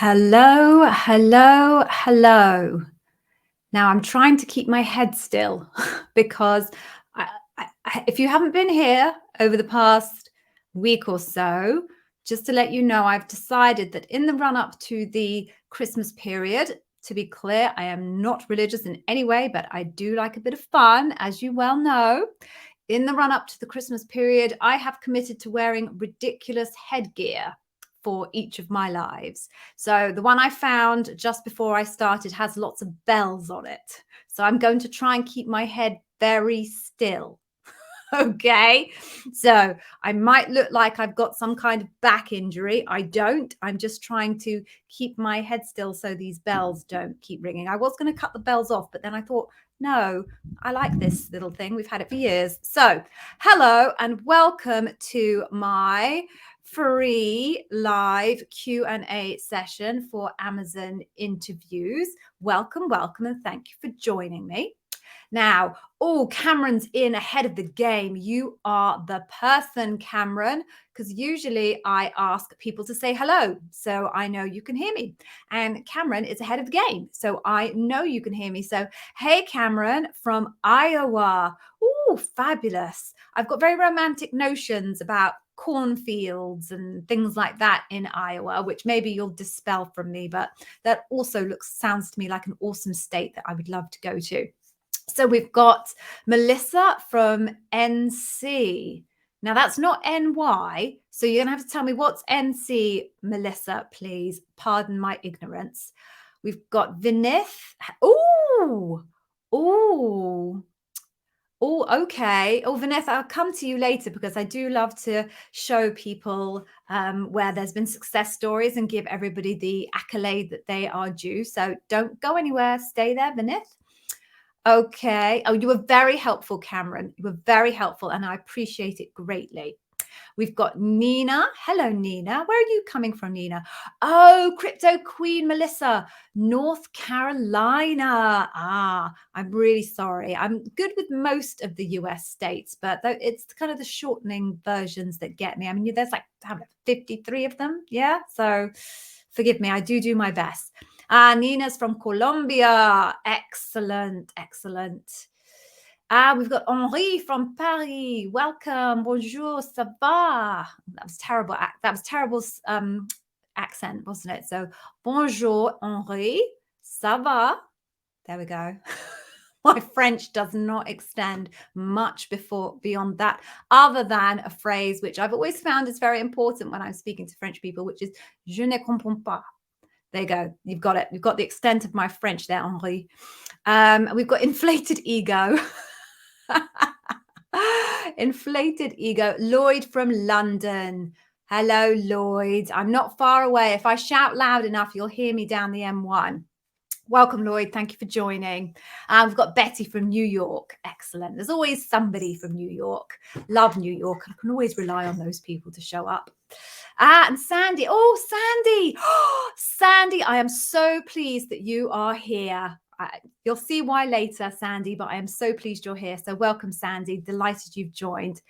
Hello, hello, hello. Now I'm trying to keep my head still because if you haven't been here over the past week or so, just to let you know, I've decided that in the run up to the Christmas period, to be clear, I am not religious in any way, but I do like a bit of fun, as you well know. In the run up to the Christmas period, I have committed to wearing ridiculous headgear for each of my lives. So the one I found just before I started has lots of bells on it. So I'm going to try and keep my head very still. Okay. So I might look like I've got some kind of back injury. I don't. I'm just trying to keep my head still so these bells don't keep ringing. I was going to cut the bells off, but then I thought, no, I like this little thing. We've had it for years. So hello and welcome to my free live Q&A session for Amazon interviews. Welcome, welcome, and thank you for joining me. Now, Cameron's in ahead of the game. You are the person, Cameron, because usually I ask people to say hello, so I know you can hear me. And Cameron is ahead of the game, so I know you can hear me. So, hey, Cameron from Iowa. Oh, fabulous. I've got very romantic notions about cornfields and things like that in Iowa, which maybe you'll dispel from me, but that also sounds to me like an awesome state that I would love to go to. So we've got Melissa from NC. Now that's not NY. So you're going to have to tell me what's NC, Melissa, please. Pardon my ignorance. We've got Vinith. Oh, okay. Oh, Vinith, I'll come to you later because I do love to show people where there's been success stories and give everybody the accolade that they are due. So don't go anywhere. Stay there, Vinith. Okay. Oh, you were very helpful, Cameron. You were very helpful, and I appreciate it greatly. We've got Nina. Hello, Nina. Where are you coming from, Nina? Oh, Crypto Queen Melissa, North Carolina. I'm really sorry. I'm good with most of the US states, but it's kind of the shortening versions that get me. I mean, there's like 53 of them. Yeah. So forgive me. I do my best. Nina's from Colombia. Excellent, excellent. We've got Henri from Paris. Welcome. Bonjour, ça va? That was terrible. That was terrible accent, wasn't it? So, bonjour, Henri. Ça va? There we go. My French does not extend much beyond that, other than a phrase which I've always found is very important when I'm speaking to French people, which is je ne comprends pas. There you go. You've got it. You've got the extent of my French there, Henri. We've got inflated ego. Inflated ego. Lloyd from London. Hello, Lloyd. I'm not far away. If I shout loud enough, you'll hear me down the M1. Welcome, Lloyd. Thank you for joining. We've got Betty from New York. Excellent. There's always somebody from New York. Love New York. I can always rely on those people to show up. And Sandy. Oh, Sandy. Sandy, I am so pleased that you are here. You'll see why later, Sandy, but I am so pleased you're here. So welcome, Sandy. Delighted you've joined.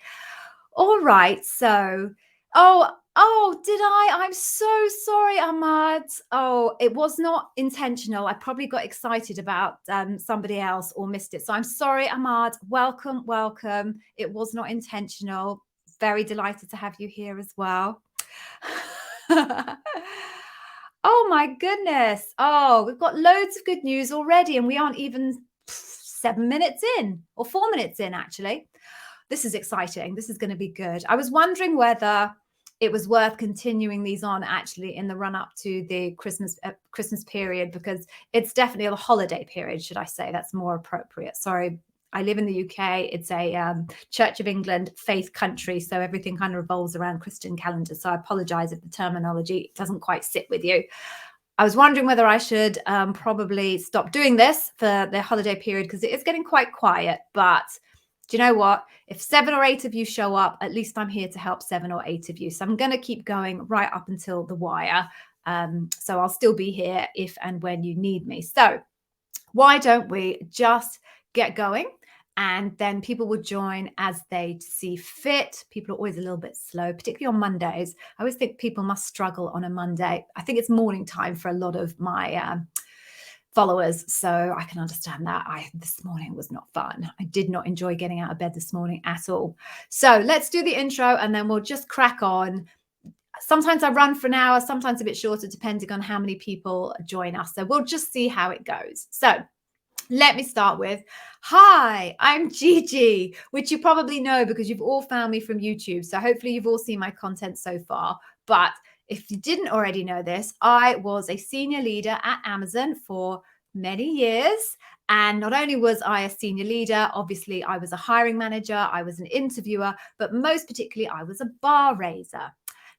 All right. So, did I? I'm so sorry, Ahmad. Oh, it was not intentional. I probably got excited about somebody else or missed it. So I'm sorry, Ahmad. Welcome, welcome. It was not intentional. Very delighted to have you here as well. Oh my goodness. Oh, we've got loads of good news already, and we aren't even 7 minutes in, or 4 minutes in, actually. This is exciting. This is going to be good. I was wondering whether it was worth continuing these on actually in the run up to the Christmas period, because it's definitely a holiday period, should I say. That's more appropriate. Sorry. I live in the UK. It's a Church of England faith country, so everything kind of revolves around Christian calendars. So I apologize if the terminology doesn't quite sit with you. I was wondering whether I should probably stop doing this for the holiday period, because it is getting quite quiet. But do you know what? If 7 or 8 of you show up, at least I'm here to help 7 or 8 of you. So I'm going to keep going right up until the wire. So I'll still be here if and when you need me. So why don't we just get going and then people will join as they see fit. People are always a little bit slow, particularly on Mondays. I always think people must struggle on a Monday. I think it's morning time for a lot of my followers, so I can understand that. This morning was not fun. I did not enjoy getting out of bed this morning at all. So let's do the intro and then we'll just crack on. Sometimes I run for an hour, sometimes a bit shorter, depending on how many people join us. So we'll just see how it goes. So let me start with, hi, I'm Gigi, which you probably know because you've all found me from YouTube. So hopefully you've all seen my content so far. But if you didn't already know this, I was a senior leader at Amazon for many years. And not only was I a senior leader, obviously I was a hiring manager, I was an interviewer, but most particularly I was a bar raiser.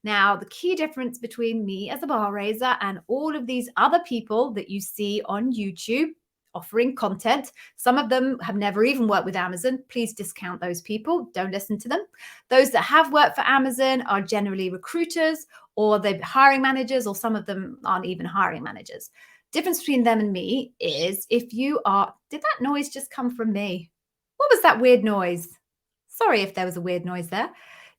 Now, the key difference between me as a bar raiser and all of these other people that you see on YouTube offering content, some of them have never even worked with Amazon. Please discount those people. Don't listen to them. Those that have worked for Amazon are generally recruiters or they're hiring managers, or some of them aren't even hiring managers. Difference between them and me is if you are, did that noise just come from me? What was that weird noise? Sorry if there was a weird noise there.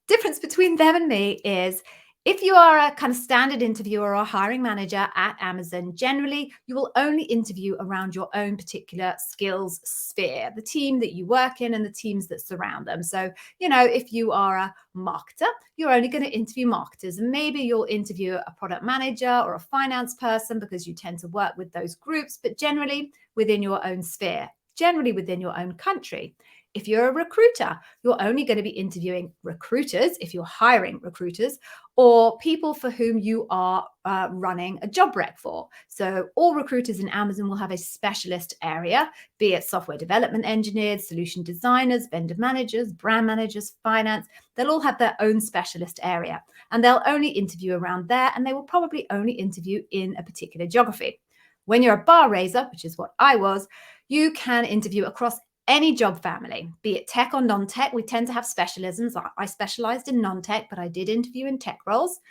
Difference between them and me is if you are a kind of standard interviewer or a hiring manager at Amazon, generally you will only interview around your own particular skills sphere, the team that you work in and the teams that surround them. So, if you are a marketer, you're only going to interview marketers, and maybe you'll interview a product manager or a finance person because you tend to work with those groups, but generally within your own sphere, generally within your own country. If you're a recruiter, you're only going to be interviewing recruiters if you're hiring recruiters or people for whom you are running a job rec for. So all recruiters in Amazon will have a specialist area, be it software development engineers, solution designers, vendor managers, brand managers, finance. They'll all have their own specialist area and they'll only interview around there, and they will probably only interview in a particular geography. When you're a bar raiser, which is what I was, you can interview across any job family, be it tech or non-tech. We tend to have specialisms. I specialized in non-tech, but I did interview in tech roles.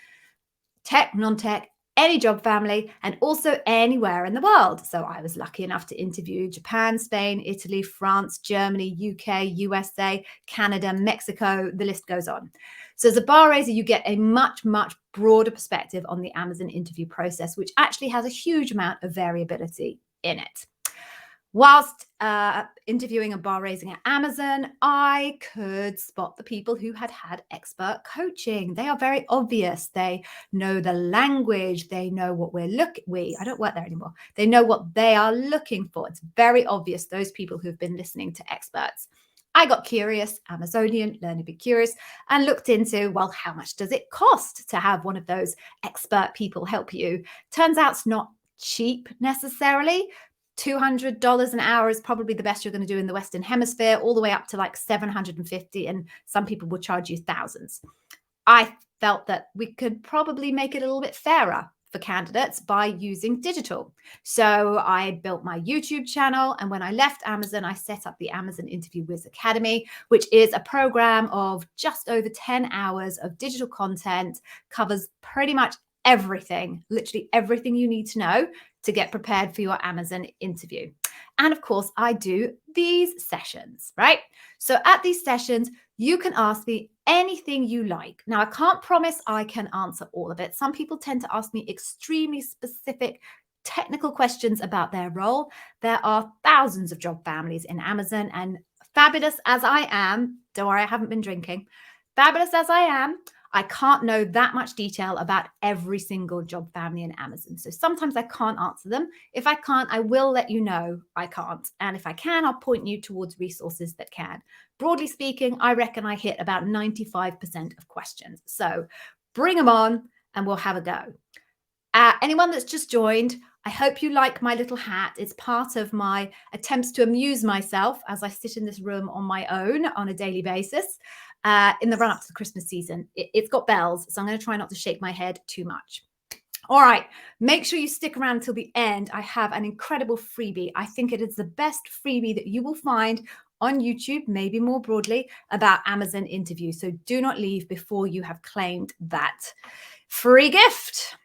Tech, non-tech, any job family, and also anywhere in the world. So I was lucky enough to interview Japan, Spain, Italy, France, Germany, UK, USA, Canada, Mexico, the list goes on. So as a bar raiser, you get a much, much broader perspective on the Amazon interview process, which actually has a huge amount of variability in it. Whilst interviewing and bar raising at Amazon, I could spot the people who had expert coaching. They are very obvious. They know the language. They know what I don't work there anymore. They know what they are looking for. It's very obvious, those people who've been listening to experts. I got curious, Amazonian, learn to be curious, and looked into, well, how much does it cost to have one of those expert people help you? Turns out it's not cheap necessarily. $200 an hour is probably the best you're going to do in the Western Hemisphere, all the way up to like $750, and some people will charge you thousands. I felt that we could probably make it a little bit fairer for candidates by using digital. So I built my YouTube channel, and when I left Amazon, I set up the Amazon Interview Whiz Academy, which is a program of just over 10 hours of digital content, covers pretty much everything, literally everything you need to know to get prepared for your Amazon interview. And of course, I do these sessions, right? So at these sessions, you can ask me anything you like. Now, I can't promise I can answer all of it. Some people tend to ask me extremely specific technical questions about their role. There are thousands of job families in Amazon, and fabulous as I am, don't worry, I haven't been drinking. Fabulous as I am, I can't know that much detail about every single job family in Amazon. So sometimes I can't answer them. If I can't, I will let you know I can't. And if I can, I'll point you towards resources that can. Broadly speaking, I reckon I hit about 95% of questions. So bring them on and we'll have a go. Anyone that's just joined, I hope you like my little hat. It's part of my attempts to amuse myself as I sit in this room on my own on a daily basis. In the run up to the Christmas season. It's got bells, so I'm going to try not to shake my head too much. All right, make sure you stick around till the end. I have an incredible freebie. I think it is the best freebie that you will find on YouTube, maybe more broadly, about Amazon interviews. So do not leave before you have claimed that free gift.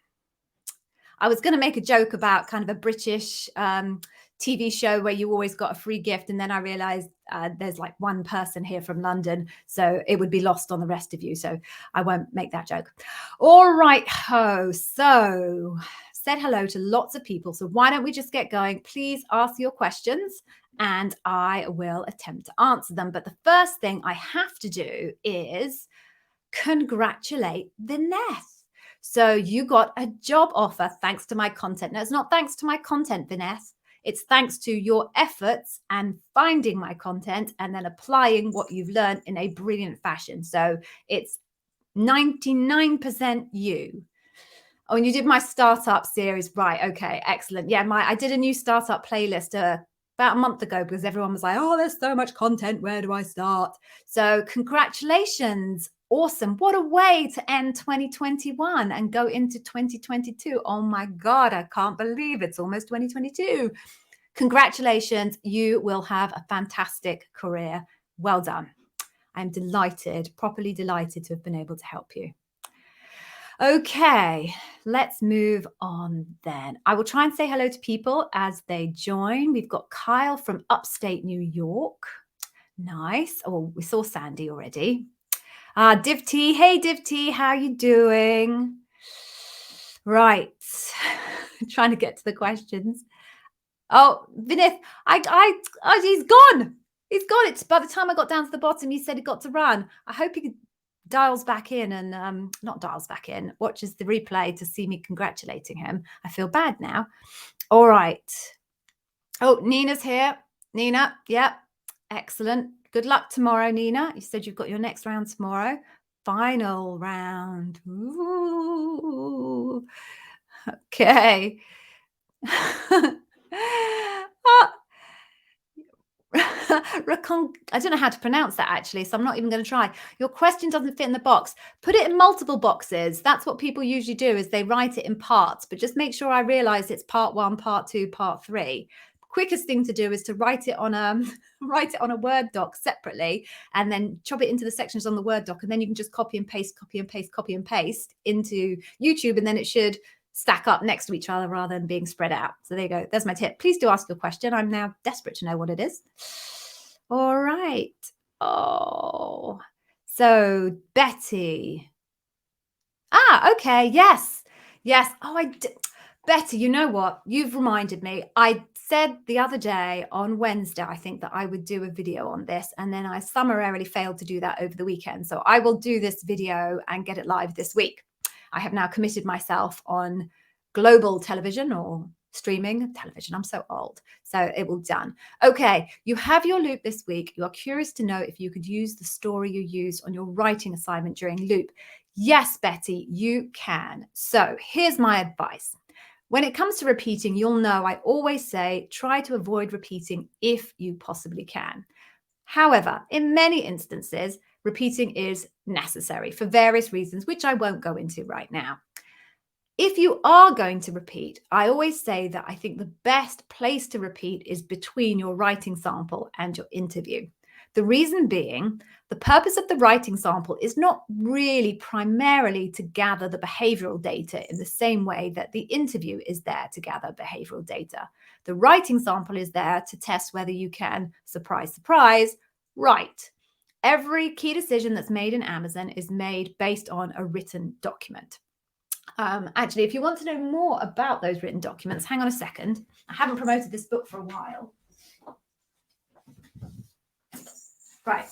I was going to make a joke about kind of a British TV show where you always got a free gift. And then I realized there's like one person here from London, so it would be lost on the rest of you. So I won't make that joke. All right, so said hello to lots of people. So why don't we just get going? Please ask your questions and I will attempt to answer them. But the first thing I have to do is congratulate Vinith. So you got a job offer thanks to my content. No, it's not thanks to my content, Vinith. It's thanks to your efforts and finding my content and then applying what you've learned in a brilliant fashion. So it's 99% you. Oh, and you did my startup series. Right. Okay. Excellent. Yeah. I did a new startup playlist about a month ago because everyone was like, oh, there's so much content. Where do I start? So congratulations. Awesome. What a way to end 2021 and go into 2022. Oh my God. I can't believe it's almost 2022. Congratulations. You will have a fantastic career. Well done. I'm delighted, properly delighted to have been able to help you. Okay, let's move on then. I will try and say hello to people as they join. We've got Kyle from upstate New York. Nice. Oh, we saw Sandy already. Div T. Hey, Div T, how are you doing? Right. Trying to get to the questions. Oh, Vinith, he's gone. He's gone. It's by the time I got down to the bottom, he said he got to run. I hope he dials back in and not dials back in, watches the replay to see me congratulating him. I feel bad now. All right. Oh, Nina's here. Nina, yeah, excellent. Good luck tomorrow, Nina. You said you've got your next round tomorrow. Final round. Ooh. Okay. I don't know how to pronounce that actually, so I'm not even going to try. Your question doesn't fit in the box. Put it in multiple boxes. That's what people usually do, is they write it in parts, but just make sure I realize it's part 1, part 2, part 3. Quickest thing to do is to write it on a Word doc separately and then chop it into the sections on the Word doc, and then you can just copy and paste into YouTube, and then it should stack up next to each other rather than being spread out. So there you go. There's my tip. Please do ask your question. I'm now desperate to know what it is. All right. Oh, so Betty. Okay. Yes. Oh, Betty, you know what? You've reminded me. I said the other day on Wednesday, I think, that I would do a video on this, and then I summarily failed to do that over the weekend. So I will do this video and get it live this week. I have now committed myself on global television or streaming television. I'm so old. So it will be done. Okay. You have your loop this week. You are curious to know if you could use the story you used on your writing assignment during loop. Yes, Betty, you can. So here's my advice. When it comes to repeating, you'll know I always say, try to avoid repeating if you possibly can. However, in many instances, repeating is necessary for various reasons, which I won't go into right now. If you are going to repeat, I always say that I think the best place to repeat is between your writing sample and your interview. The reason being, the purpose of the writing sample is not really primarily to gather the behavioral data in the same way that the interview is there to gather behavioral data. The writing sample is there to test whether you can, surprise, surprise, write. Every key decision that's made in Amazon is made based on a written document. Actually, if you want to know more about those written documents, hang on a second. I haven't promoted this book for a while. Right.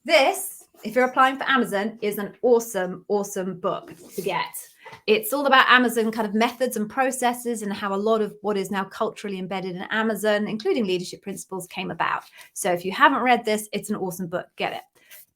This, if you're applying for Amazon, is an awesome, awesome book to get. It's all about Amazon kind of methods and processes and how a lot of what is now culturally embedded in Amazon, including leadership principles, came about. So if you haven't read this, it's an awesome book. Get it.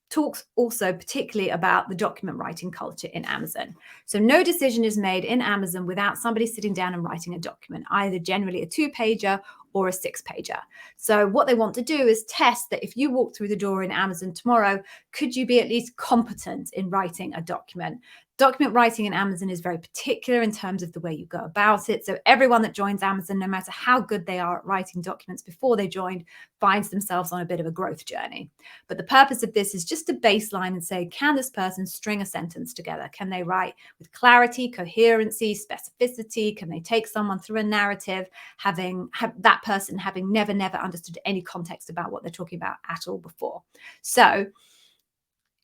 Talks also particularly about the document writing culture in Amazon. So no decision is made in Amazon without somebody sitting down and writing a document, either generally a 2-pager or a 6-pager. So what they want to do is test that if you walk through the door in Amazon tomorrow, could you be at least competent in writing a document? Document writing in Amazon is very particular in terms of the way you go about it. So everyone that joins Amazon, no matter how good they are at writing documents before they joined, finds themselves on a bit of a growth journey. But the purpose of this is just to baseline and say, can this person string a sentence together? Can they write with clarity, coherency, specificity? Can they take someone through a narrative, that person having never understood any context about what they're talking about at all before? So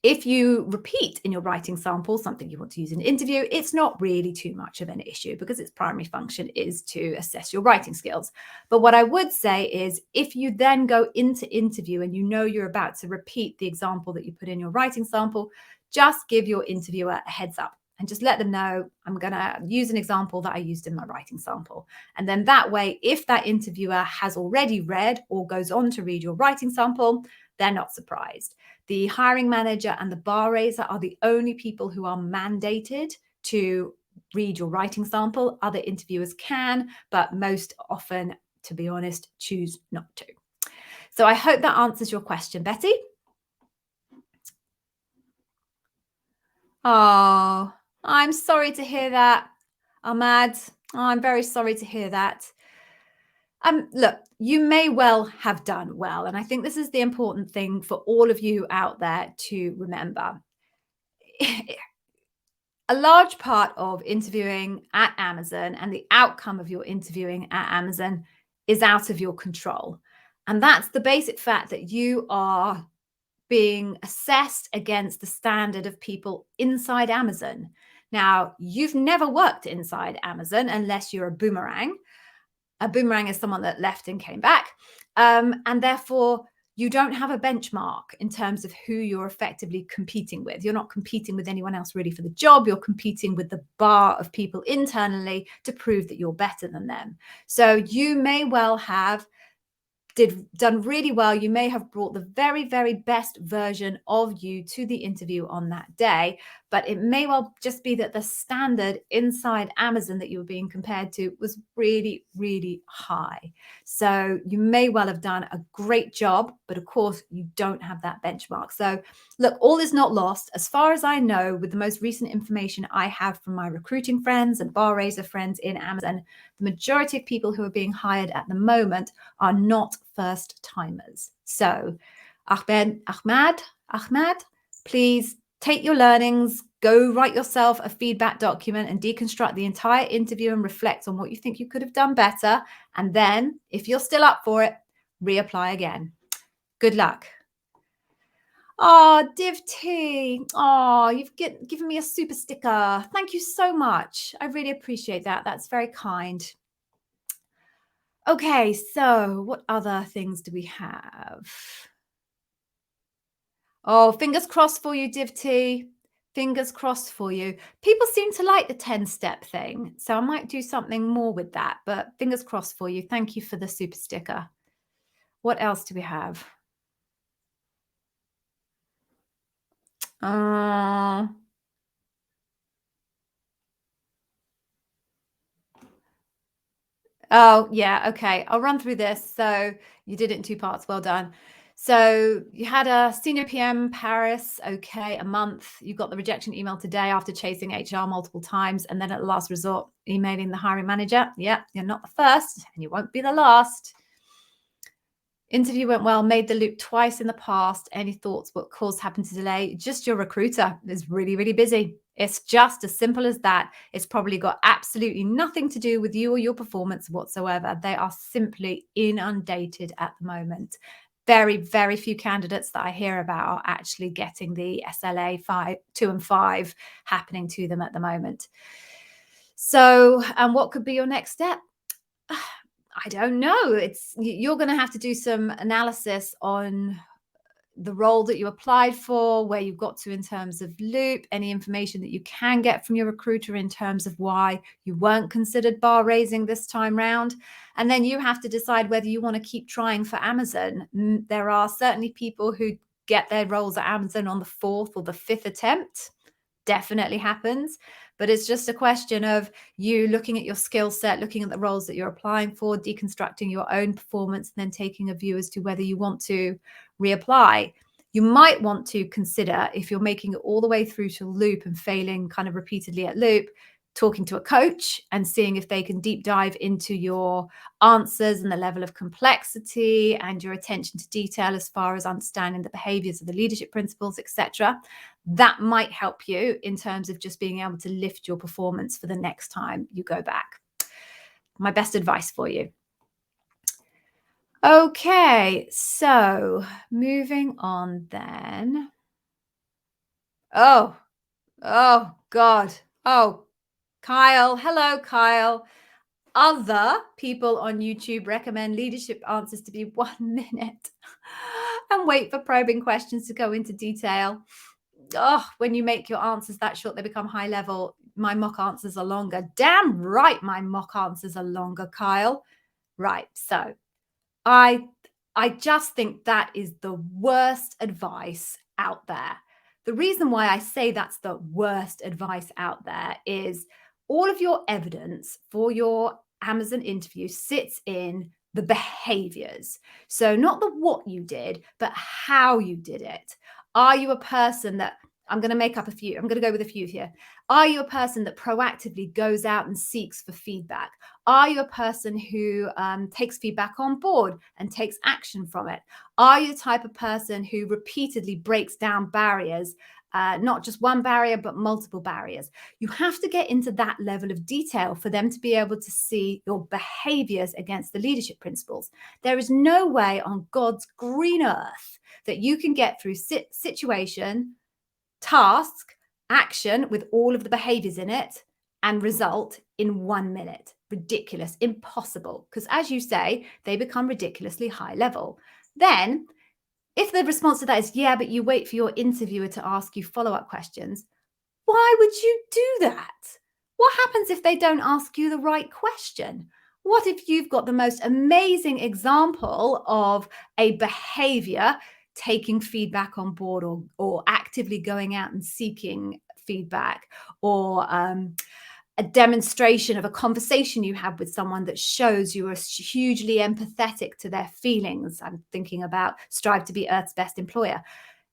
if you repeat in your writing sample something you want to use in an interview, it's not really too much of an issue because its primary function is to assess your writing skills. But what I would say is if you then go into interview and you know you're about to repeat the example that you put in your writing sample, just give your interviewer a heads up and just let them know, I'm going to use an example that I used in my writing sample. And then that way, if that interviewer has already read or goes on to read your writing sample, they're not surprised. The hiring manager and the bar raiser are the only people who are mandated to read your writing sample. Other interviewers can, but most often, to be honest, choose not to. So I hope that answers your question, Betty. Oh, I'm sorry to hear that, Ahmad. Oh, I'm very sorry to hear that. Look, you may well have done well. And I think this is the important thing for all of you out there to remember. A large part of interviewing at Amazon and the outcome of your interviewing at Amazon is out of your control. And that's the basic fact that you are being assessed against the standard of people inside Amazon. Now, you've never worked inside Amazon unless you're a boomerang. A boomerang is someone that left and came back. And therefore, you don't have a benchmark in terms of who you're effectively competing with. You're not competing with anyone else really for the job. You're competing with the bar of people internally to prove that you're better than them. So you may well have done really well. You may have brought the very, very best version of you to the interview on that day, but it may well just be that the standard inside Amazon that you were being compared to was really, really high. So you may well have done a great job, but of course you don't have that benchmark. So look, all is not lost. As far as I know, with the most recent information I have from my recruiting friends and bar raiser friends in Amazon, the majority of people who are being hired at the moment are not first timers. So Ahmad, please take your learnings, go write yourself a feedback document and deconstruct the entire interview and reflect on what you think you could have done better. And then if you're still up for it, reapply again. Good luck. Oh, Div T. Oh, you've given me a super sticker. Thank you so much. I really appreciate that. That's very kind. Okay, so what other things do we have? Oh, fingers crossed for you, Div T. Fingers crossed for you. People seem to like the 10-step thing, so I might do something more with that, but fingers crossed for you. Thank you for the super sticker. What else do we have? Oh, yeah. Okay. I'll run through this. So you did it in two parts. Well done. So you had a senior PM Paris. Okay. A month. You got the rejection email today after chasing HR multiple times. And then at the last resort, emailing the hiring manager. Yeah. You're not the first and you won't be the last. Interview went well, made the loop twice in the past. Any thoughts what caused happened to delay? Just your recruiter is really, really busy. It's just as simple as that. It's probably got absolutely nothing to do with you or your performance whatsoever. They are simply inundated at the moment. Very, very few candidates that I hear about are actually getting the SLA 2 and 5 happening to them at the moment. So, and what could be your next step? I don't know. You're going to have to do some analysis on the role that you applied for, where you got to in terms of loop, any information that you can get from your recruiter in terms of why you weren't considered bar raising this time round. And then you have to decide whether you want to keep trying for Amazon. There are certainly people who get their roles at Amazon on the 4th or the 5th attempt. Definitely happens. But it's just a question of you looking at your skill set, looking at the roles that you're applying for, deconstructing your own performance, and then taking a view as to whether you want to reapply. You might want to consider, if you're making it all the way through to loop and failing kind of repeatedly at loop, talking to a coach and seeing if they can deep dive into your answers and the level of complexity and your attention to detail as far as understanding the behaviors of the leadership principles, etc. That might help you in terms of just being able to lift your performance for the next time you go back. My best advice for you. Okay, so moving on then. Oh God. Oh, Kyle. Hello, Kyle. Other people on YouTube recommend leadership answers to be 1 minute and wait for probing questions to go into detail. Oh, when you make your answers that short, they become high level. My mock answers are longer. Damn right, my mock answers are longer, Kyle. Right. So I just think that is the worst advice out there. The reason why I say that's the worst advice out there is all of your evidence for your Amazon interview sits in the behaviors. So not the what you did, but how you did it. Are you a person that, I'm going to make up a few, I'm going to go with a few here. Are you a person that proactively goes out and seeks for feedback? Are you a person who takes feedback on board and takes action from it? Are you the type of person who repeatedly breaks down barriers, not just one barrier, but multiple barriers? You have to get into that level of detail for them to be able to see your behaviors against the leadership principles. There is no way on God's green earth that you can get through situation, task, action with all of the behaviors in it and result in 1 minute. Ridiculous, impossible. Because as you say, they become ridiculously high level. Then, if the response to that is, yeah, but you wait for your interviewer to ask you follow-up questions, why would you do that? What happens if they don't ask you the right question? What if you've got the most amazing example of a behavior taking feedback on board, or actively going out and seeking feedback, or a demonstration of a conversation you had with someone that shows you are hugely empathetic to their feelings? I'm thinking about Strive to be Earth's Best Employer.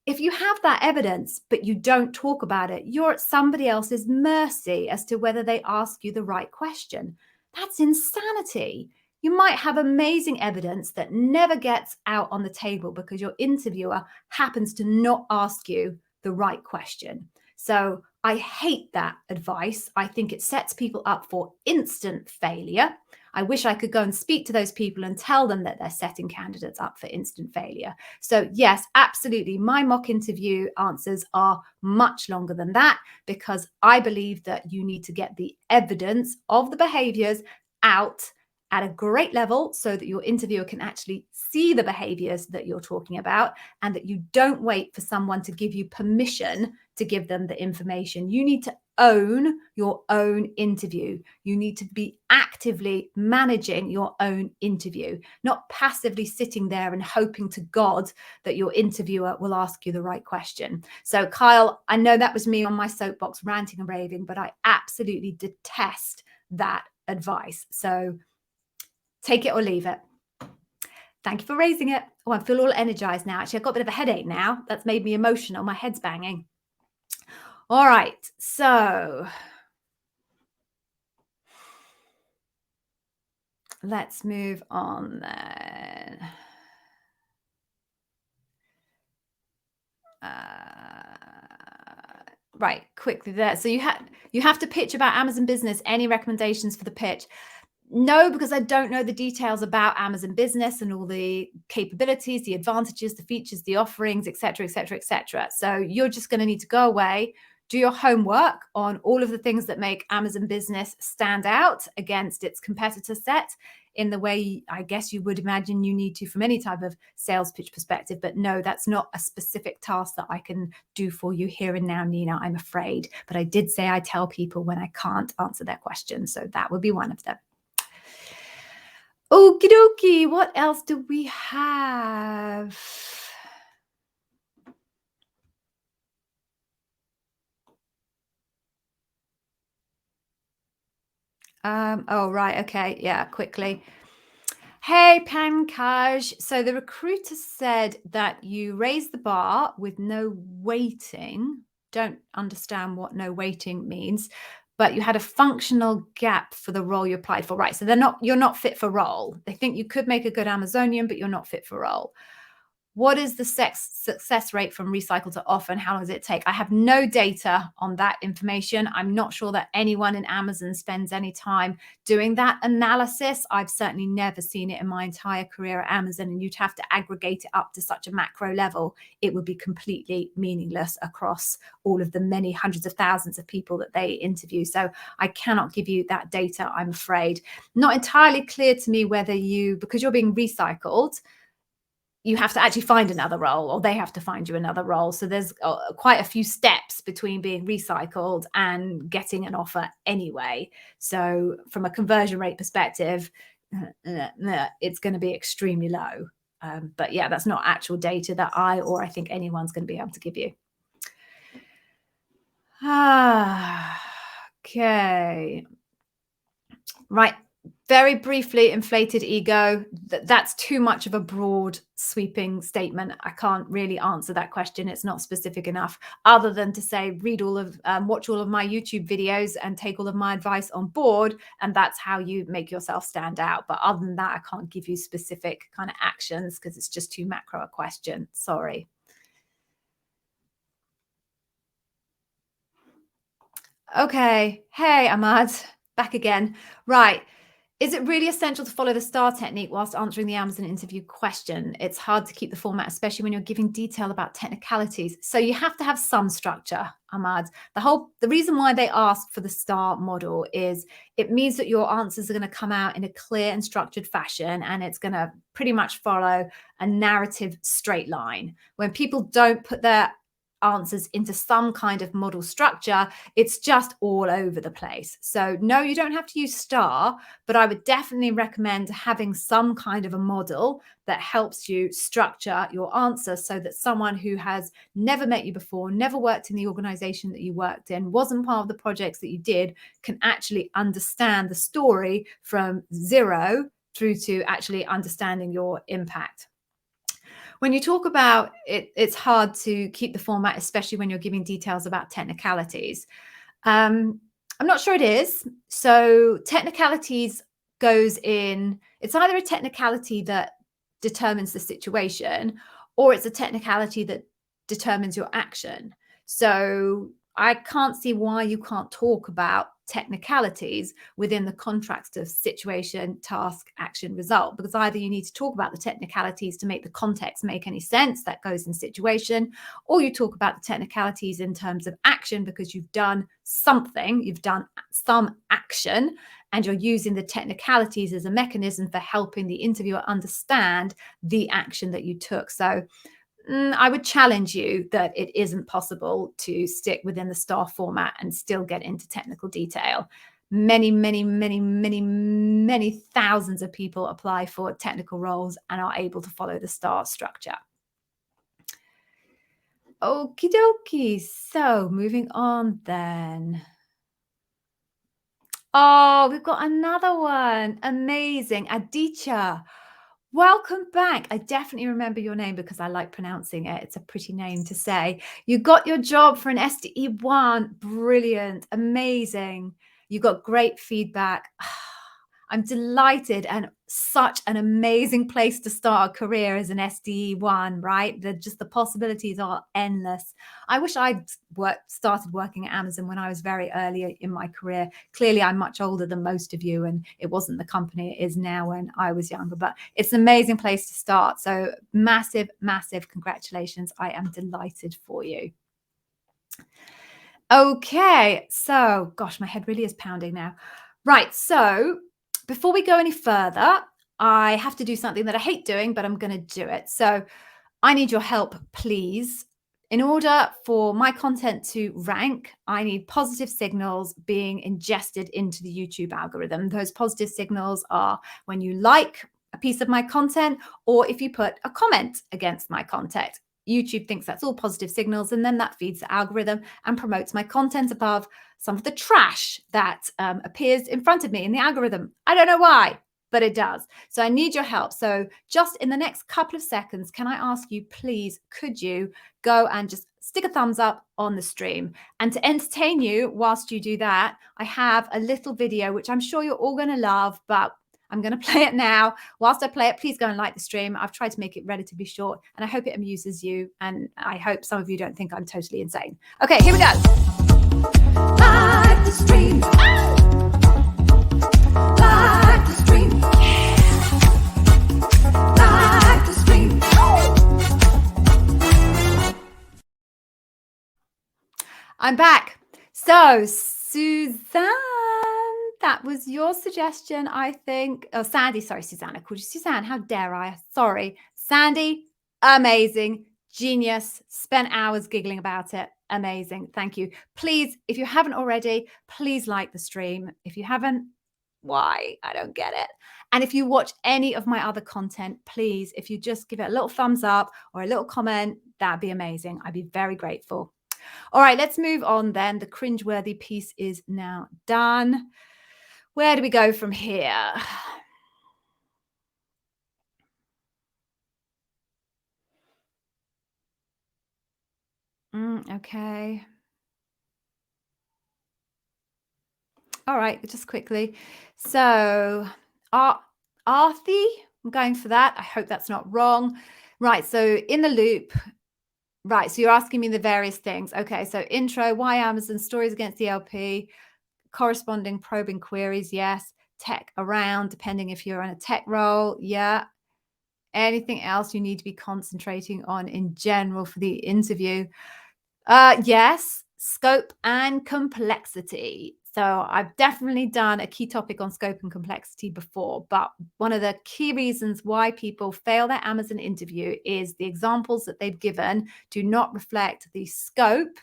If you have that evidence, but you don't talk about it, you're at somebody else's mercy as to whether they ask you the right question. That's insanity. You might have amazing evidence that never gets out on the table because your interviewer happens to not ask you the right question. So I hate that advice. I think it sets people up for instant failure. I wish I could go and speak to those people and tell them that they're setting candidates up for instant failure. So yes, absolutely. My mock interview answers are much longer than that because I believe that you need to get the evidence of the behaviors out at a great level so that your interviewer can actually see the behaviors that you're talking about, and that you don't wait for someone to give you permission to give them the information. You need to own your own interview. You need to be actively managing your own interview, not passively sitting there and hoping to God that your interviewer will ask you the right question. So Kyle, I know that was me on my soapbox ranting and raving, but I absolutely detest that advice. So take it or leave it. Thank you for raising it. Oh, I feel all energized now. Actually, I've got a bit of a headache now. That's made me emotional. My head's banging. All right. So let's move on then. Right, quickly there. So you have to pitch about Amazon Business. Any recommendations for the pitch? No, because I don't know the details about Amazon Business and all the capabilities, the advantages, the features, the offerings, et cetera, et cetera, et cetera. So you're just going to need to go away, do your homework on all of the things that make Amazon Business stand out against its competitor set in the way I guess you would imagine you need to from any type of sales pitch perspective. But no, that's not a specific task that I can do for you here and now, Nina, I'm afraid. But I did say I tell people when I can't answer their questions. So that would be one of them. Okie dokie, what else do we have? Oh, right. Okay. Yeah, quickly. Hey, Pankaj. So the recruiter said that you raised the bar with no waiting. Don't understand what no waiting means, but you had a functional gap for the role you applied for. Right. So you're not fit for role. They think you could make a good Amazonian, but you're not fit for role. What is the success rate from recycle to offer, and how long does it take? I have no data on that information. I'm not sure that anyone in Amazon spends any time doing that analysis. I've certainly never seen it in my entire career at Amazon, and you'd have to aggregate it up to such a macro level. It would be completely meaningless across all of the many hundreds of thousands of people that they interview. So I cannot give you that data, I'm afraid. Not entirely clear to me whether because you're being recycled, you have to actually find another role, or they have to find you another role. So there's quite a few steps between being recycled and getting an offer anyway. So from a conversion rate perspective, it's going to be extremely low. But yeah, that's not actual data that I think anyone's going to be able to give you. Okay. Right. Very briefly, inflated ego. That's too much of a broad, sweeping statement. I can't really answer that question. It's not specific enough, other than to say, watch all of my YouTube videos and take all of my advice on board. And that's how you make yourself stand out. But other than that, I can't give you specific kind of actions because it's just too macro a question. Sorry. Okay. Hey, Ahmad. Back again. Right. Is it really essential to follow the STAR technique whilst answering the Amazon interview question? It's hard to keep the format, especially when you're giving detail about technicalities. So you have to have some structure, Ahmad. The reason why they ask for the STAR model is it means that your answers are going to come out in a clear and structured fashion, and it's going to pretty much follow a narrative straight line. When people don't put their answers into some kind of model structure, it's just all over the place. So no, you don't have to use STAR, but I would definitely recommend having some kind of a model that helps you structure your answer so that someone who has never met you before, never worked in the organization that you worked in, wasn't part of the projects that you did, can actually understand the story from zero through to actually understanding your impact. When you talk about it, it's hard to keep the format, especially when you're giving details about technicalities. I'm not sure it is. So technicalities it's either a technicality that determines the situation, or it's a technicality that determines your action. So I can't see why you can't talk about technicalities within the context of situation, task, action, result, because either you need to talk about the technicalities to make the context make any sense that goes in situation, or you talk about the technicalities in terms of action because you've done something, you've done some action, and you're using the technicalities as a mechanism for helping the interviewer understand the action that you took. So I would challenge you that it isn't possible to stick within the STAR format and still get into technical detail. Many, many, many, many, many thousands of people apply for technical roles and are able to follow the STAR structure. Okie dokie. So moving on then. Oh, we've got another one. Amazing. Aditya. Welcome back. I definitely remember your name because I like pronouncing it. It's a pretty name to say. You got your job for an SDE1. Brilliant. Amazing. You got great feedback. I'm delighted, and such an amazing place to start a career as an SDE1, right? The possibilities are endless. I wish I'd started working at Amazon when I was very early in my career. Clearly, I'm much older than most of you, and it wasn't the company it is now when I was younger, but it's an amazing place to start. So massive, massive congratulations. I am delighted for you. Okay, so gosh, my head really is pounding now. Right, so before we go any further, I have to do something that I hate doing, but I'm going to do it. So I need your help, please. In order for my content to rank, I need positive signals being ingested into the YouTube algorithm. Those positive signals are when you like a piece of my content, or if you put a comment against my content. YouTube thinks that's all positive signals, and then that feeds the algorithm and promotes my content above some of the trash that appears in front of me in the algorithm. I don't know why. but it does. So I need your help. So just in the next couple of seconds, can I ask you, please, could you go and just stick a thumbs up on the stream? And to entertain you whilst you do that, I have a little video, which I'm sure you're all going to love, but I'm going to play it now. Whilst I play it, please go and like the stream. I've tried to make it relatively short, and I hope it amuses you. And I hope some of you don't think I'm totally insane. Okay, here we go. Like the stream. Like the stream. Like the stream. I'm back. So, Suzanne, that was your suggestion, I think. Oh, Sandy, sorry, Suzanne. I called you Suzanne. How dare I? Sorry. Sandy, amazing. Genius. Spent hours giggling about it. Amazing. Thank you. Please, if you haven't already, please like the stream. If you haven't, why? I don't get it. And if you watch any of my other content, please, if you just give it a little thumbs up or a little comment, that'd be amazing. I'd be very grateful. All right, let's move on then. The cringeworthy piece is now done. Where do we go from here? Okay. All right, just quickly. So, Arthi, I'm going for that. I hope that's not wrong. Right, so in the loop. Right, so you're asking me the various things. Okay, so intro, why Amazon, stories against the LP, corresponding probing queries, yes. Tech around, depending if you're in a tech role, yeah. Anything else you need to be concentrating on in general for the interview? Yes, scope and complexity. So I've definitely done a key topic on scope and complexity before, but one of the key reasons why people fail their Amazon interview is the examples that they've given do not reflect the scope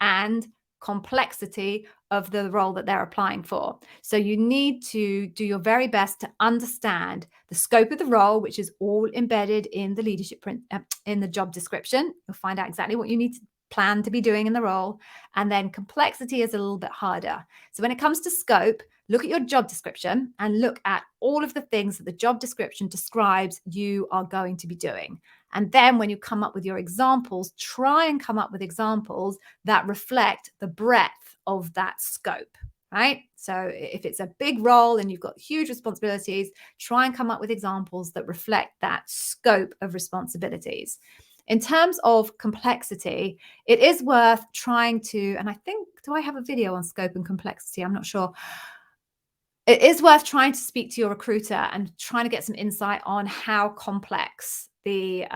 and complexity of the role that they're applying for. So you need to do your very best to understand the scope of the role, which is all embedded in the leadership print, in the job description. You'll find out exactly what you need to plan to be doing in the role. And then complexity is a little bit harder. So when it comes to scope, look at your job description and look at all of the things that the job description describes you are going to be doing. And then when you come up with your examples, try and come up with examples that reflect the breadth of that scope, right? So if it's a big role and you've got huge responsibilities, try and come up with examples that reflect that scope of responsibilities. In terms of complexity, it is worth trying to, and I think, do I have a video on scope and complexity? I'm not sure. It is worth trying to speak to your recruiter and trying to get some insight on how complex the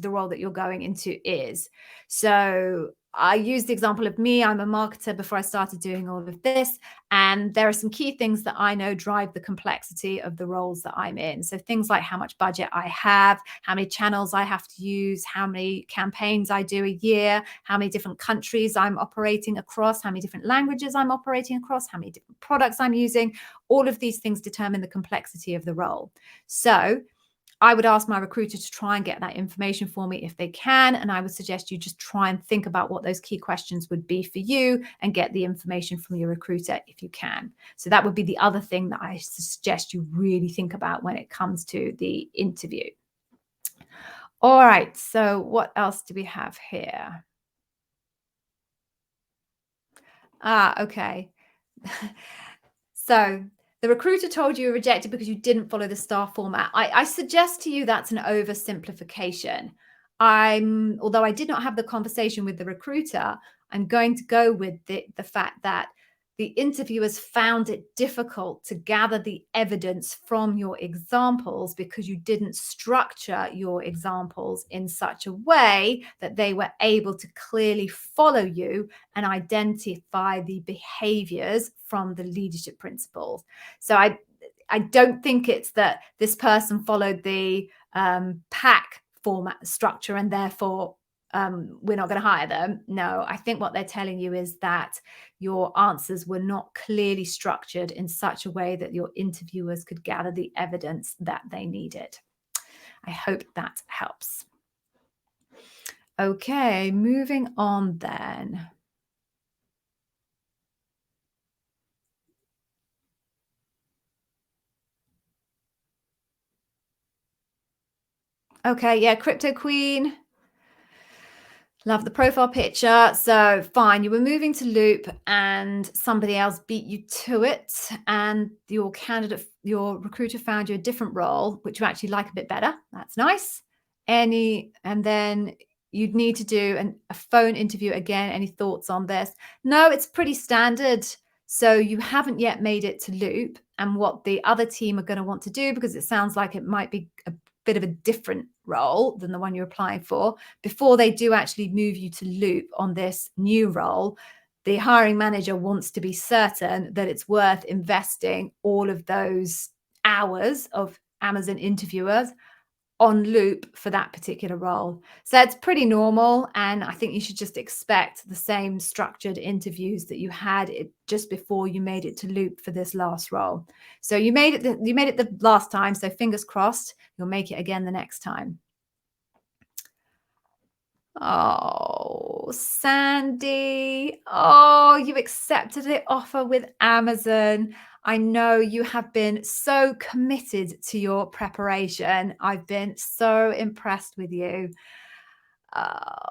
role that you're going into is. So I use the example of me. I'm a marketer before I started doing all of this. And there are some key things that I know drive the complexity of the roles that I'm in. So things like how much budget I have, how many channels I have to use, how many campaigns I do a year, how many different countries I'm operating across, how many different languages I'm operating across, how many different products I'm using. All of these things determine the complexity of the role. So I would ask my recruiter to try and get that information for me if they can. And I would suggest you just try and think about what those key questions would be for you and get the information from your recruiter if you can. So that would be the other thing that I suggest you really think about when it comes to the interview. All right. So what else do we have here? Okay. So the recruiter told you were rejected because you didn't follow the STAR format. I suggest to you that's an oversimplification. Although I did not have the conversation with the recruiter, I'm going to go with the fact that the interviewers found it difficult to gather the evidence from your examples because you didn't structure your examples in such a way that they were able to clearly follow you and identify the behaviors from the leadership principles. So I don't think it's that this person followed the pack format structure and therefore we're not going to hire them. No, I think what they're telling you is that your answers were not clearly structured in such a way that your interviewers could gather the evidence that they needed. I hope that helps. Okay, moving on then. Okay, yeah, Crypto Queen. Love the profile picture. So fine, you were moving to Loop and somebody else beat you to it, and your recruiter found you a different role, which you actually like a bit better. That's nice. And then you'd need to do a phone interview again. Any thoughts on this? No, it's pretty standard. So you haven't yet made it to Loop, and what the other team are going to want to do, because it sounds like it might be a bit of a different role than the one you're applying for, before they do actually move you to Loop on this new role, the hiring manager wants to be certain that it's worth investing all of those hours of Amazon interviewers on Loop for that particular role. So it's pretty normal. And I think you should just expect the same structured interviews that you had just before you made it to Loop for this last role. So you made it the last time. So fingers crossed, you'll make it again the next time. Oh, Sandy. Oh, you accepted the offer with Amazon. I know you have been so committed to your preparation. I've been so impressed with you.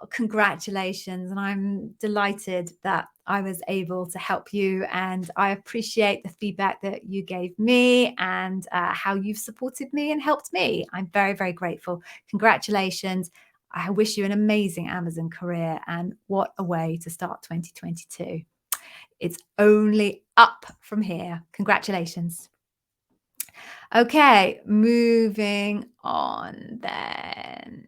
Congratulations. And I'm delighted that I was able to help you. And I appreciate the feedback that you gave me and how you've supported me and helped me. I'm very, very grateful. Congratulations. I wish you an amazing Amazon career, and what a way to start 2022. It's only up from here. Congratulations. Okay, moving on then.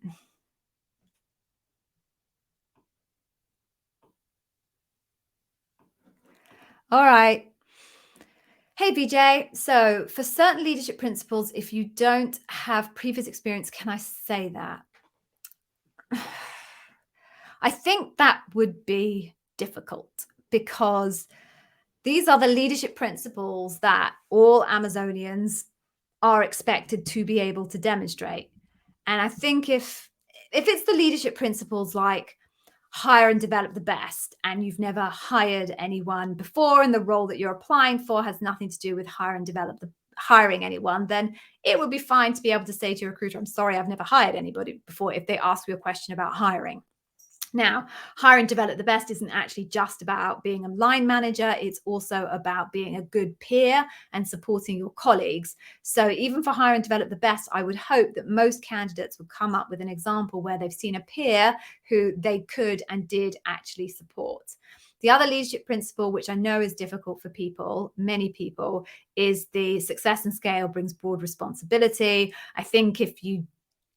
All right. Hey, VJ. So, for certain leadership principles, if you don't have previous experience, can I say that? I think that would be difficult, because these are the leadership principles that all Amazonians are expected to be able to demonstrate. And I think if it's the leadership principles like hire and develop the best, and you've never hired anyone before, and the role that you're applying for has nothing to do with hiring anyone, then it would be fine to be able to say to your recruiter, I'm sorry, I've never hired anybody before, if they ask you a question about hiring. Now, hire and develop the best isn't actually just about being a line manager. It's also about being a good peer and supporting your colleagues. So even for hire and develop the best, I would hope that most candidates would come up with an example where they've seen a peer who they could and did actually support. The other leadership principle, which I know is difficult for people, many people, is the success and scale brings broad responsibility. I think if you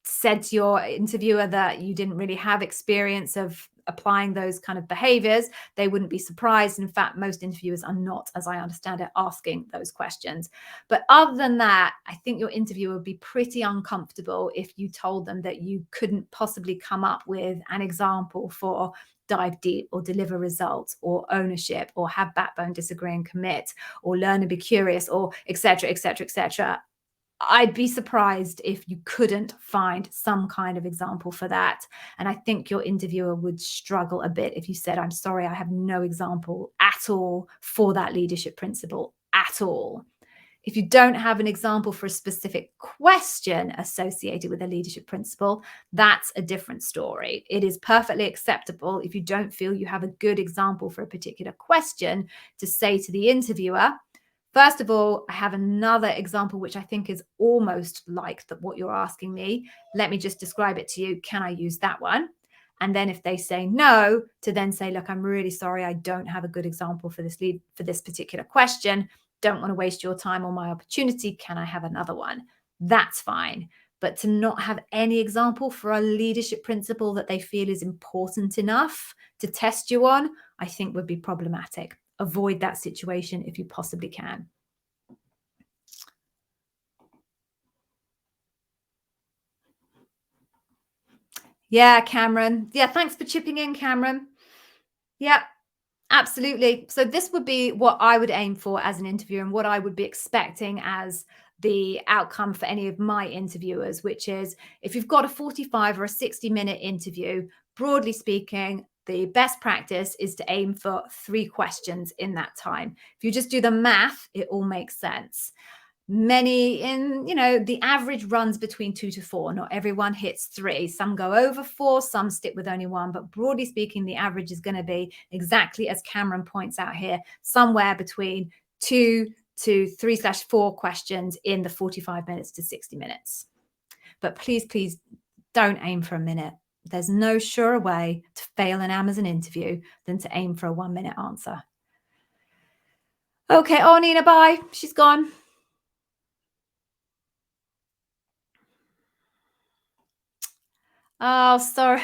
said to your interviewer that you didn't really have experience of applying those kind of behaviors, they wouldn't be surprised. In fact, most interviewers are not, as I understand it, asking those questions. But other than that, I think your interviewer would be pretty uncomfortable if you told them that you couldn't possibly come up with an example for dive deep or deliver results or ownership or have backbone, disagree and commit or learn and be curious or et cetera, et cetera, et cetera. I'd be surprised if you couldn't find some kind of example for that. And I think your interviewer would struggle a bit if you said, I'm sorry, I have no example at all for that leadership principle at all. If you don't have an example for a specific question associated with a leadership principle, that's a different story. It is perfectly acceptable if you don't feel you have a good example for a particular question to say to the interviewer, first of all, I have another example, which I think is almost like what you're asking me. Let me just describe it to you. Can I use that one? And then if they say no, to then say, look, I'm really sorry, I don't have a good example for this particular question. Don't want to waste your time or my opportunity. Can I have another one? That's fine. But to not have any example for a leadership principle that they feel is important enough to test you on, I think would be problematic. Avoid that situation if you possibly can. Yeah, Cameron. Yeah, thanks for chipping in, Cameron. Yeah, absolutely. So this would be what I would aim for as an interviewer and what I would be expecting as the outcome for any of my interviewers, which is if you've got a 45 or a 60-minute interview, broadly speaking, the best practice is to aim for 3 questions in that time. If you just do the math, it all makes sense. Many in, the average runs between 2 to 4. Not everyone hits 3. Some go over 4, some stick with only 1. But broadly speaking, the average is going to be exactly as Cameron points out here, somewhere between 2 to 3/4 questions in the 45 minutes to 60 minutes. But please, please don't aim for a minute. There's no surer way to fail an Amazon interview than to aim for a 1-minute answer. Okay, oh, Nina, bye. She's gone. Oh, sorry.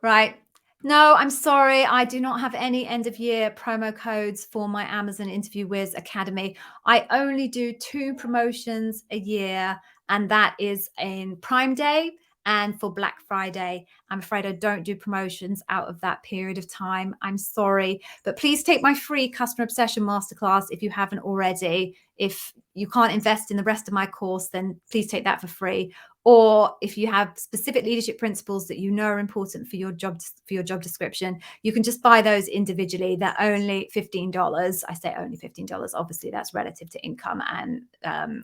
Right. No, I'm sorry. I do not have any end of year promo codes for my Amazon Interview Wiz Academy. I only do 2 promotions a year, and that is in Prime Day and for Black Friday. I'm afraid I don't do promotions out of that period of time. I'm sorry, but please take my free Customer Obsession Masterclass if you haven't already. If you can't invest in the rest of my course, then please take that for free. Or if you have specific leadership principles that you know are important for your job description, you can just buy those individually. They're only $15. I say only $15. Obviously, that's relative to income and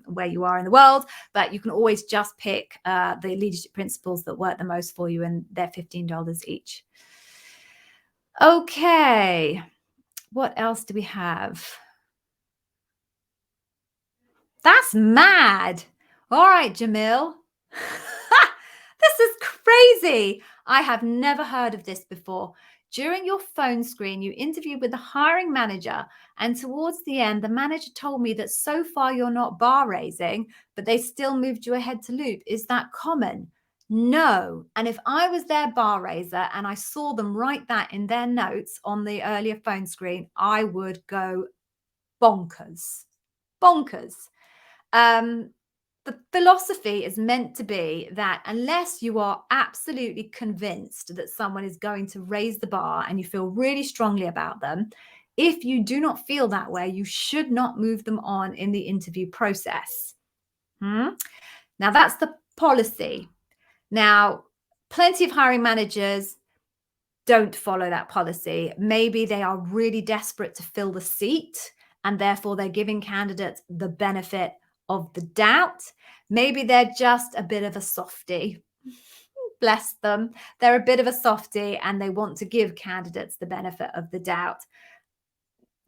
where you are in the world. But you can always just pick the leadership principles that work the most for you, and they're $15 each. Okay. What else do we have? That's mad. All right, Jamil. This is crazy. I have never heard of this before. During your phone screen, you interviewed with the hiring manager, and towards the end, the manager told me that so far you're not bar raising, but they still moved you ahead to loop. Is that common? No. And if I was their bar raiser and I saw them write that in their notes on the earlier phone screen, I would go bonkers. Bonkers. The philosophy is meant to be that unless you are absolutely convinced that someone is going to raise the bar and you feel really strongly about them, if you do not feel that way, you should not move them on in the interview process. Now, that's the policy. Now, plenty of hiring managers don't follow that policy. Maybe they are really desperate to fill the seat, and therefore they're giving candidates the benefit of the doubt. Maybe they're just a bit of a softie. Bless them. They're a bit of a softie and they want to give candidates the benefit of the doubt.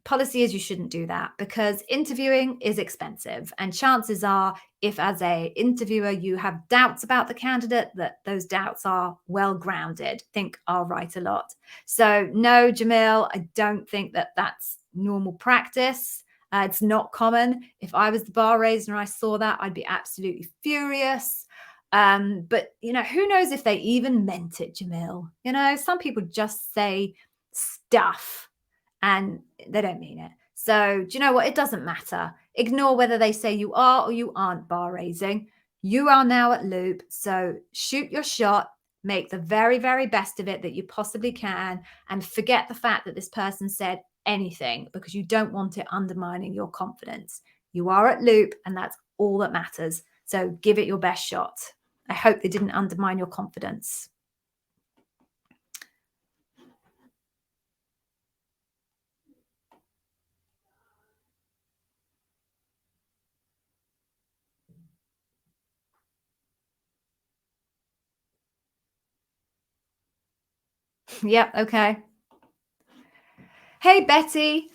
Policy is you shouldn't do that because interviewing is expensive. And chances are, if as a interviewer you have doubts about the candidate, that those doubts are well grounded. Think I'll write a lot. So no, Jamil, I don't think that that's normal practice. It's not common. If I was the bar raiser and I saw that, I'd be absolutely furious. But, who knows if they even meant it, Jamil? Some people just say stuff and they don't mean it. So do you know what? It doesn't matter. Ignore whether they say you are or you aren't bar raising. You are now at Loop. So shoot your shot. Make the very, very best of it that you possibly can. And forget the fact that this person said anything because you don't want it undermining your confidence. You are at Loop and that's all that matters. So give it your best shot. I hope they didn't undermine your confidence. Yep, okay. Hey, Betty.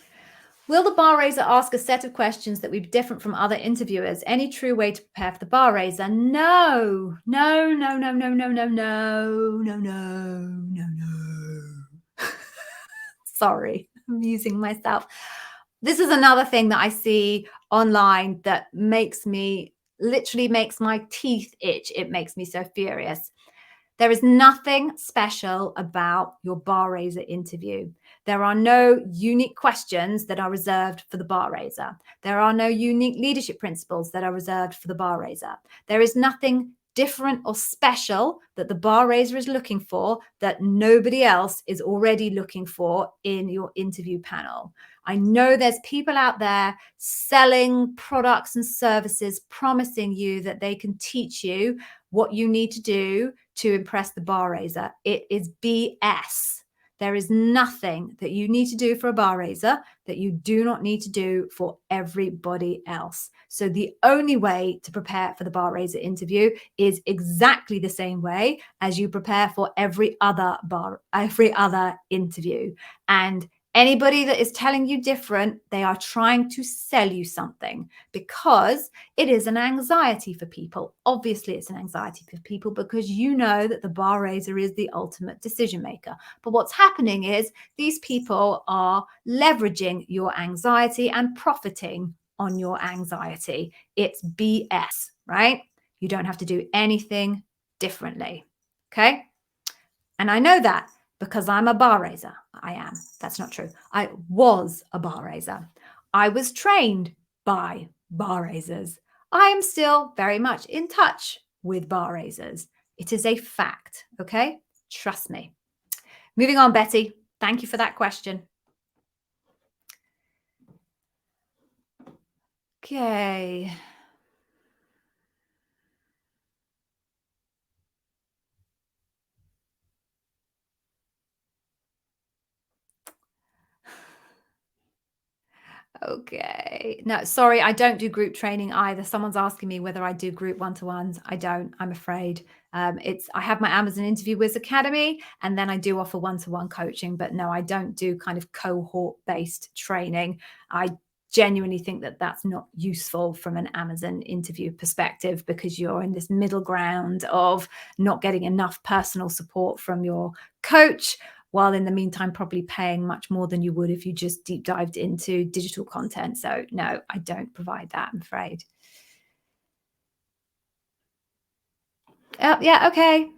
Will the bar raiser ask a set of questions that would be different from other interviewers? Any true way to prepare for the bar raiser? No. Sorry, I'm using myself. This is another thing that I see online that literally makes my teeth itch. It makes me so furious. There is nothing special about your bar raiser interview. There are no unique questions that are reserved for the bar raiser. There are no unique leadership principles that are reserved for the bar raiser. There is nothing different or special that the bar raiser is looking for that nobody else is already looking for in your interview panel. I know there's people out there selling products and services, promising you that they can teach you what you need to do to impress the bar raiser. It is BS. There is nothing that you need to do for a bar raiser that you do not need to do for everybody else. So the only way to prepare for the bar raiser interview is exactly the same way as you prepare for every other interview. And anybody that is telling you different, they are trying to sell you something, because it is an anxiety for people. Obviously, it's an anxiety for people because you know that the bar raiser is the ultimate decision maker. But what's happening is these people are leveraging your anxiety and profiting on your anxiety. It's BS, right? You don't have to do anything differently. Okay. And I know that because I'm a bar raiser. I am. That's not true. I was a bar raiser. I was trained by bar raisers. I am still very much in touch with bar raisers. It is a fact. Okay. Trust me. Moving on, Betty. Thank you for that question. Okay. Okay. No, sorry, I don't do group training either. Someone's asking me whether I do group one-to-ones. I don't, I'm afraid. I have my Amazon Interview Wiz Academy, and then I do offer one-to-one coaching, but no, I don't do kind of cohort-based training. I genuinely think that that's not useful from an Amazon interview perspective, because you're in this middle ground of not getting enough personal support from your coach, while in the meantime probably paying much more than you would if you just deep dived into digital content. So no, I don't provide that, I'm afraid. Oh, yeah, okay.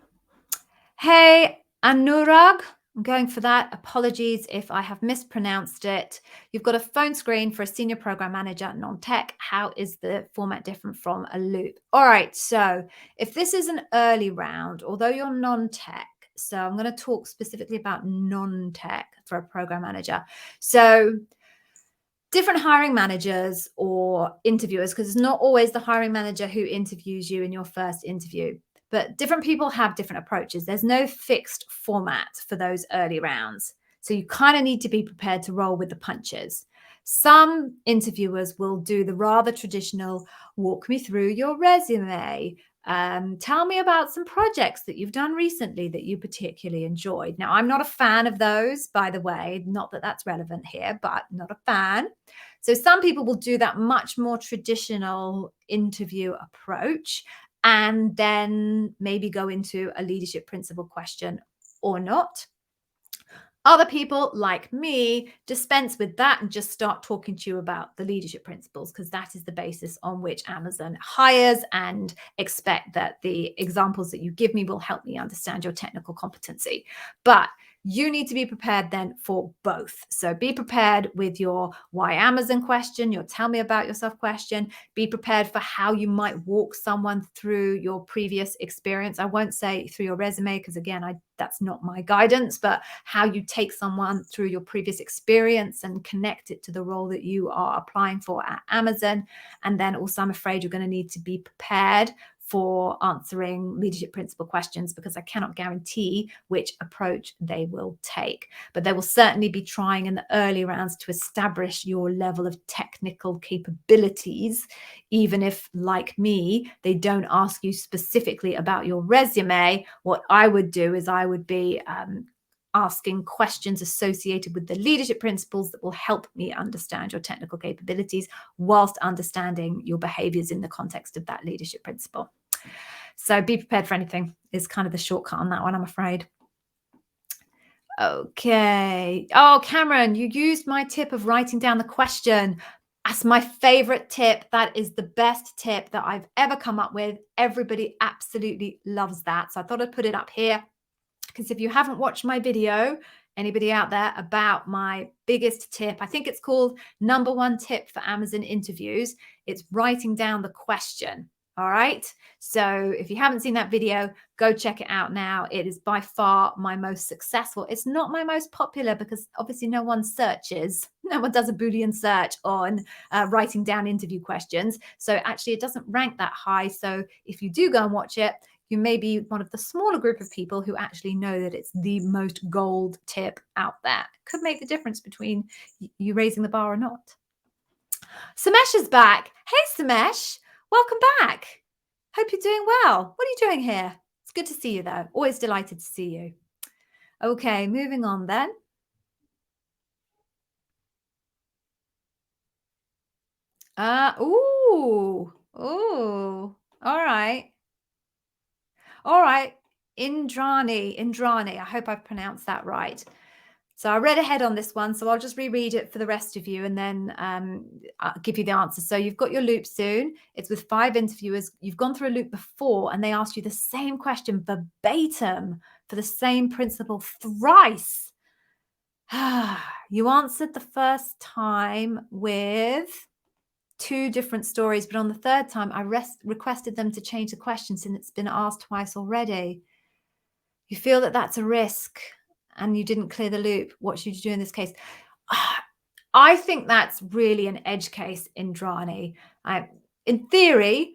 Hey, Anurag, I'm going for that. Apologies if I have mispronounced it. You've got a phone screen for a senior program manager, non-tech. How is the format different from a loop? All right, so if this is an early round, although you're non-tech, so I'm going to talk specifically about non-tech for a program manager. So different hiring managers or interviewers, because it's not always the hiring manager who interviews you in your first interview, but different people have different approaches. There's no fixed format for those early rounds. So you kind of need to be prepared to roll with the punches. Some interviewers will do the rather traditional, walk me through your resume. Tell me about some projects that you've done recently that you particularly enjoyed. Now, I'm not a fan of those, by the way, not that that's relevant here, but not a fan. So some people will do that much more traditional interview approach and then maybe go into a leadership principle question or not. Other people, like me, dispense with that and just start talking to you about the leadership principles, because that is the basis on which Amazon hires, and expect that the examples that you give me will help me understand your technical competency. But you need to be prepared then for both. So be prepared with your why Amazon question, your tell me about yourself question. Be prepared for how you might walk someone through your previous experience. I won't say through your resume, because again, that's not my guidance, but how you take someone through your previous experience and connect it to the role that you are applying for at Amazon. And then also, I'm afraid you're going to need to be prepared for answering leadership principle questions, because I cannot guarantee which approach they will take. But they will certainly be trying in the early rounds to establish your level of technical capabilities, even if, like me, they don't ask you specifically about your resume. What I would do is I would be asking questions associated with the leadership principles that will help me understand your technical capabilities whilst understanding your behaviors in the context of that leadership principle. So be prepared for anything is kind of the shortcut on that one, I'm afraid. Okay. Oh, Cameron, you used my tip of writing down the question. That's my favorite tip. That is the best tip that I've ever come up with. Everybody absolutely loves that. So I thought I'd put it up here, because if you haven't watched my video, anybody out there, about my biggest tip, I think it's called number one tip for Amazon interviews. It's writing down the question. All right. So if you haven't seen that video, go check it out now. It is by far my most successful. It's not my most popular, because obviously no one does a Boolean search on writing down interview questions. So actually it doesn't rank that high. So if you do go and watch it, You may be one of the smaller group of people who actually know that it's the most gold tip out there. It could make the difference between you raising the bar or not. Samesh is back. Hey, Samesh. Welcome back. Hope you're doing well. What are you doing here? It's good to see you, though. Always delighted to see you. Okay, moving on then. Ooh. All right. All right. Indrani. I hope I've pronounced that right. So I read ahead on this one, so I'll just reread it for the rest of you and then I'll give you the answer. So you've got your loop soon. It's with 5 interviewers. You've gone through a loop before and they asked you the same question verbatim for the same principle thrice. You answered the first time with 2 different stories, but on the third time, I requested them to change the question since it's been asked twice already. You feel that that's a risk and you didn't clear the loop. What should you do in this case? I think that's really an edge case, Indrani. In theory,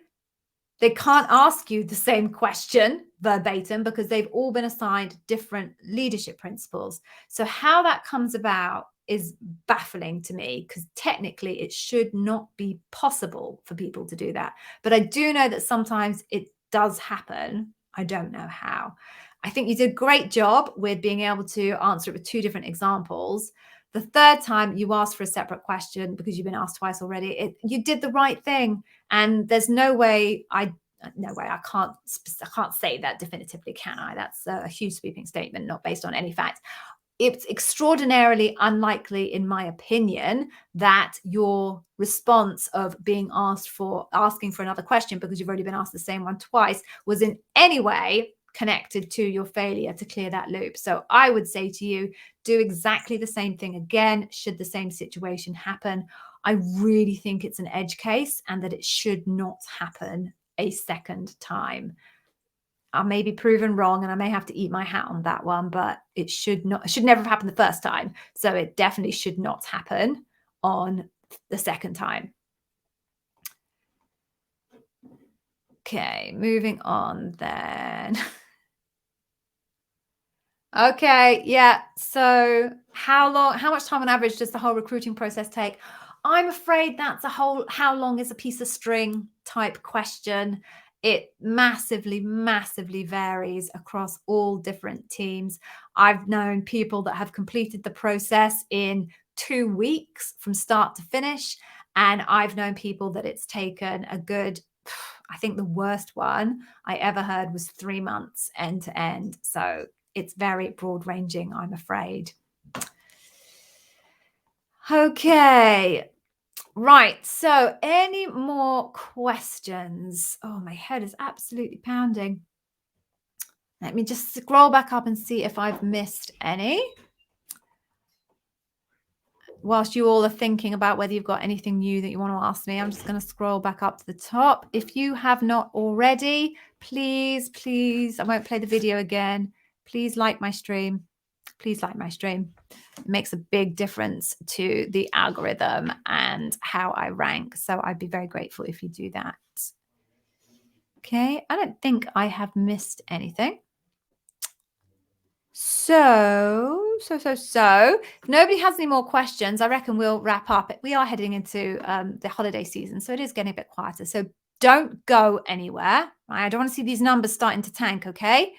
they can't ask you the same question verbatim because they've all been assigned different leadership principles. So how that comes about is baffling to me because technically it should not be possible for people to do that. But I do know that sometimes it does happen. I don't know how. I think you did a great job with being able to answer it with 2 different examples. The third time you asked for a separate question because you've been asked twice already. You did the right thing. And there's no way I can't say that definitively, can I? That's a huge sweeping statement, not based on any facts. It's extraordinarily unlikely, in my opinion, that your response of asking for another question because you've already been asked the same one twice was in any way connected to your failure to clear that loop. So I would say to you, do exactly the same thing again, should the same situation happen. I really think it's an edge case and that it should not happen a second time. I may be proven wrong and I may have to eat my hat on that one, but it should never have happened the first time. So it definitely should not happen on the second time. Okay, moving on then. Okay, yeah. So how much time on average does the whole recruiting process take? I'm afraid that's how long is a piece of string type question. It massively, massively varies across all different teams. I've known people that have completed the process in 2 weeks from start to finish. And I've known people that it's taken a good, I think the worst one I ever heard was 3 months end to end. So it's very broad ranging, I'm afraid. Okay. Right. So any more questions? Oh, my head is absolutely pounding. Let me just scroll back up and see if I've missed any. Whilst you all are thinking about whether you've got anything new that you want to ask me, I'm just going to scroll back up to the top. If you have not already, please, I won't play the video again. Please like my stream. Please like my stream. It makes a big difference to the algorithm and how I rank. So I'd be very grateful if you do that. Okay, I don't think I have missed anything. So, if nobody has any more questions, I reckon we'll wrap up. We are heading into the holiday season, so it is getting a bit quieter. So don't go anywhere. Right? I don't want to see these numbers starting to tank, okay?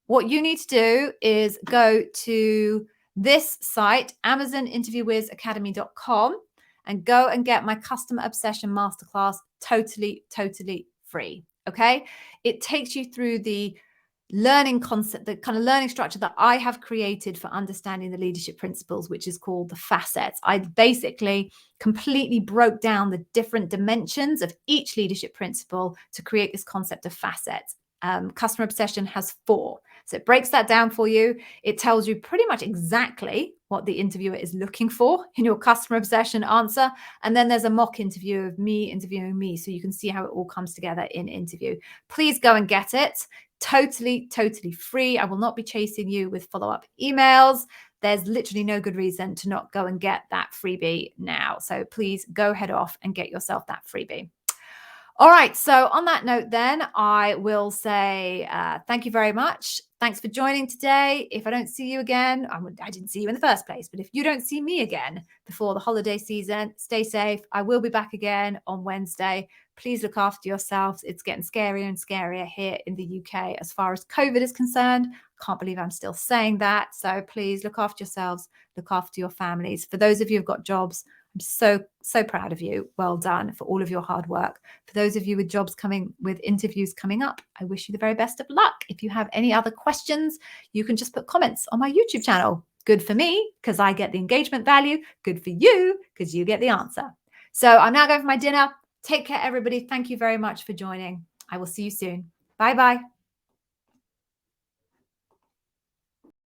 What you need to do is go to this site, amazoninterviewwizacademy.com, and go and get my Customer Obsession Masterclass totally, totally free, okay? It takes you through the learning concept, the kind of learning structure that I have created for understanding the leadership principles, which is called the facets. I basically completely broke down the different dimensions of each leadership principle to create this concept of facets. Customer obsession has 4. So it breaks that down for you. It tells you pretty much exactly what the interviewer is looking for in your customer obsession answer. And then there's a mock interview of me interviewing me. So you can see how it all comes together in interview. Please go and get it. Totally, totally free. I will not be chasing you with follow-up emails. There's literally no good reason to not go and get that freebie now. So please go head off and get yourself that freebie. All right. So on that note, then I will say thank you very much. Thanks for joining today. If I don't see you again, I didn't see you in the first place, but if you don't see me again before the holiday season, stay safe. I will be back again on Wednesday. Please look after yourselves. It's getting scarier and scarier here in the UK as far as COVID is concerned. Can't believe I'm still saying that. So please look after yourselves, look after your families. For those of you who've got jobs, I'm so proud of you. Well done for all of your hard work. For those of you with with interviews coming up, I wish you the very best of luck. If you have any other questions, you can just put comments on my YouTube channel. Good for me, because I get the engagement value. Good for you, because you get the answer. So I'm now going for my dinner. Take care, everybody. Thank you very much for joining. I will see you soon. Bye-bye.